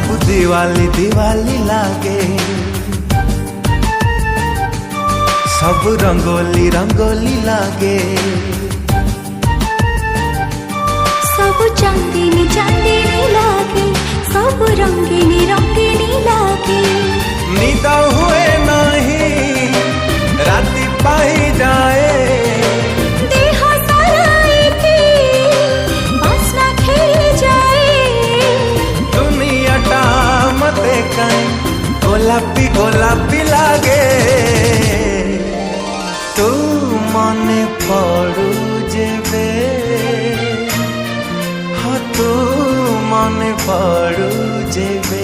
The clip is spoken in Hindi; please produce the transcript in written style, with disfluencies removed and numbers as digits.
सब दिवाली दिवाली लागे, सब रंगोली रंगोली लागे, सब चांदनी चांदनी लागे, सब रंगीनी रंगीनी लागे। निद हुए नहीं राति पाई जाए, देह सारा की बासना खेली जाए। दुनियाटा मते कहीं गोलापी गोलापी लागे। तू मने पड़ू जेबे, हाँ तू मने पड़ू जेबे।